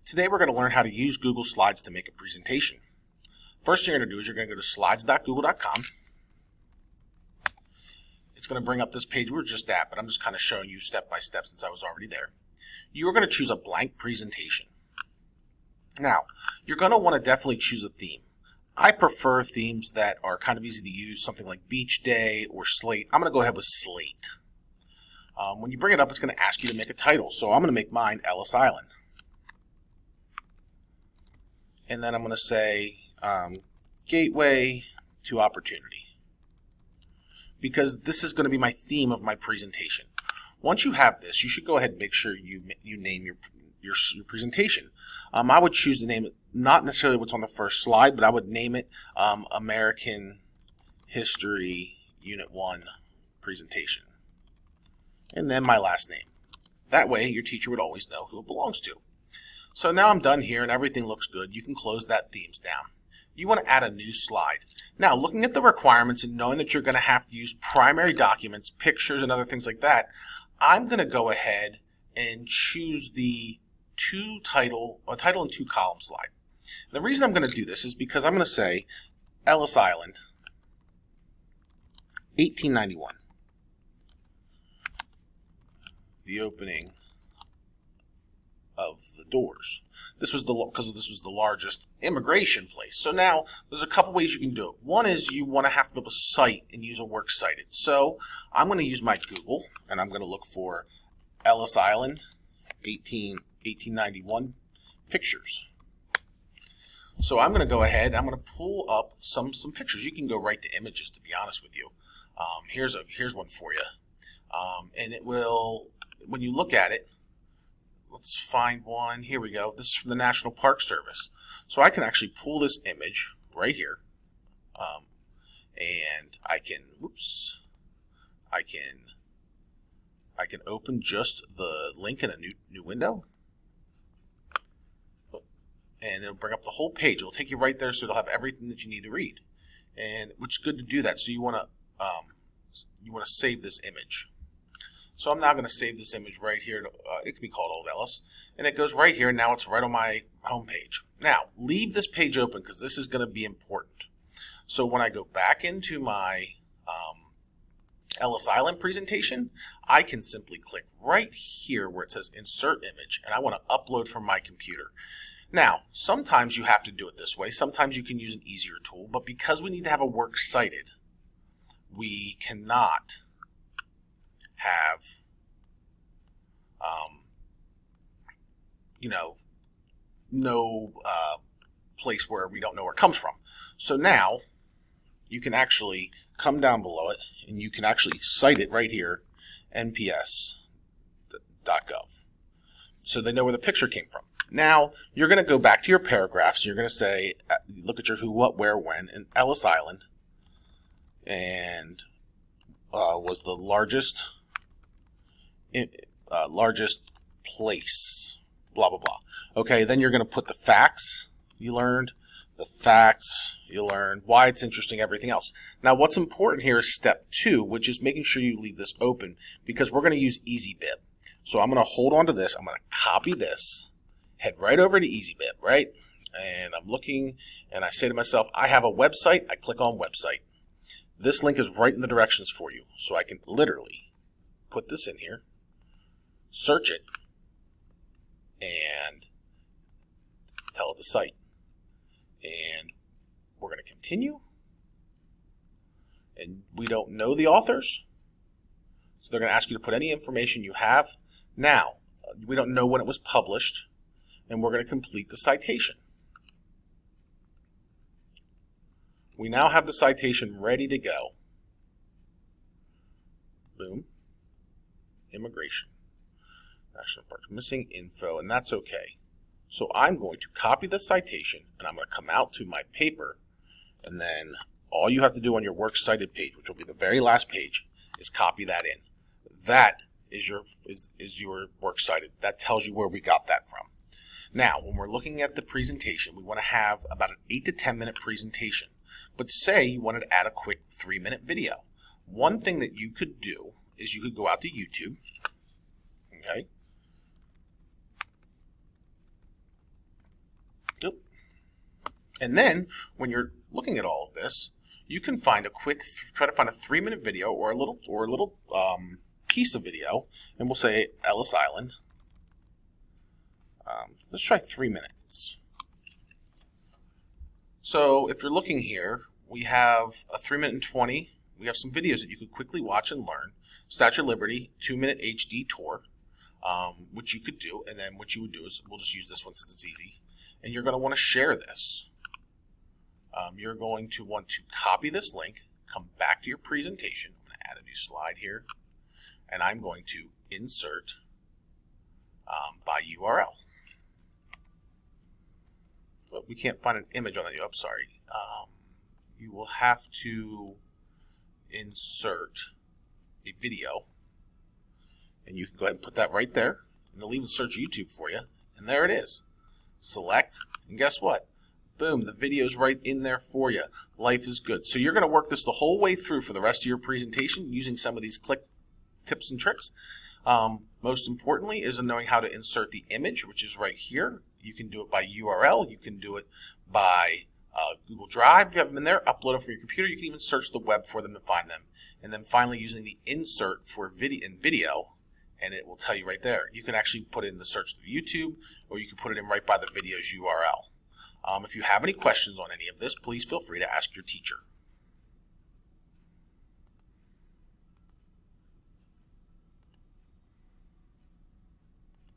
Today we're going to learn how to use Google Slides to make a presentation. First thing you're going to do is you're going to go to slides.google.com. It's going to bring up this page we were just at, but I'm just kind of showing you step by step since I was already there. You're going to choose a blank presentation. Now, you're going to want to definitely choose a theme. I prefer themes that are kind of easy to use, something like Beach Day or Slate. I'm going to go ahead with Slate. When you bring it up, it's going to ask you to make a title. So I'm going to make mine Ellis Island. And then I'm going to say Gateway to Opportunity, because this is going to be my theme of my presentation. Once you have this, you should go ahead and make sure you name your presentation. I would choose to name it not necessarily what's on the first slide, but I would name it American History Unit 1 Presentation. And then my last name. That way your teacher would always know who it belongs to. So now I'm done here and everything looks good. You can close that themes down. You want to add a new slide. Now, looking at the requirements and knowing that you're going to have to use primary documents, pictures, and other things like that, I'm going to go ahead and choose the title and two column slide. The reason I'm going to do this is because I'm going to say Ellis Island, 1891. The opening of the doors. This was because this was the largest immigration place. So now there's a couple ways you can do it. One is you want to have to be able to cite and use a works cited. So I'm going to use my Google and I'm going to look for Ellis Island 1891 pictures. So I'm going to go ahead. I'm going to pull up some pictures. You can go right to images, to be honest with you. Here's one for you, and it will, when you look at it. Let's find one. Here we go. This is from the National Park Service. So I can actually pull this image right here, and I can open just the link in a new window, and it'll bring up the whole page. It'll take you right there, so it'll have everything that you need to read, and which is good to do that. So you want to save this image. So I'm now going to save this image right here. It can be called Old Ellis. And it goes right here. Now it's right on my home page. Now, leave this page open because this is going to be important. So when I go back into my Ellis Island presentation, I can simply click right here where it says Insert Image. And I want to upload from my computer. Now, sometimes you have to do it this way. Sometimes you can use an easier tool. But because we need to have a works cited, we cannot have no place where we don't know where it comes from. So now you can actually come down below it and you can actually cite it right here, nps.gov, so they know where the picture came from. Now you're going to go back to your paragraphs. You're going to say, look at your who, what, where, when, and Ellis Island and was the largest place, blah, blah, blah. Okay, then you're going to put the facts you learned, why it's interesting, everything else. Now, what's important here is step 2, which is making sure you leave this open because we're going to use EasyBib. So I'm going to hold on to this. I'm going to copy this, head right over to EasyBib, right? And I'm looking, and I say to myself, I have a website. I click on website. This link is right in the directions for you. So I can literally put this in here, search it, and tell it to cite. And we're going to continue. And we don't know the authors, so they're going to ask you to put any information you have. Now, we don't know when it was published, and we're going to complete the citation. We now have the citation ready to go. Boom. Immigration. National Parks, missing info, and that's okay. So I'm going to copy the citation, and I'm going to come out to my paper, and then all you have to do on your works cited page, which will be the very last page, is copy that in. That is your works cited. That tells you where we got that from. Now, when we're looking at the presentation, we want to have about an 8 to 10 minute presentation. But say you wanted to add a quick 3-minute video. One thing that you could do is you could go out to YouTube, okay, And then when you're looking at all of this, you can find a quick, try to find a 3-minute video or a little piece of video, and we'll say Ellis Island. Let's try 3 minutes. So if you're looking here, we have a 3-minute and 20. We have some videos that you could quickly watch and learn. Statue of Liberty, 2-minute HD tour, which you could do. And then what you would do is, we'll just use this one since it's easy. And you're going to want to share this. You're going to want to copy this link, come back to your presentation. I'm going to add a new slide here. And I'm going to insert by URL. But we can't find an image on that. I'm sorry. You will have to insert a video. And you can go ahead and put that right there. And it'll even search YouTube for you. And there it is. Select. And guess what? Boom, the video's right in there for you. Life is good. So you're going to work this the whole way through for the rest of your presentation using some of these click tips and tricks. Most importantly is knowing how to insert the image, which is right here. You can do it by URL. You can do it by Google Drive if you have them in there. Upload them from your computer. You can even search the web for them to find them. And then finally using the insert for video, and it will tell you right there. You can actually put it in the search through YouTube, or you can put it in right by the video's URL. If you have any questions on any of this, please feel free to ask your teacher.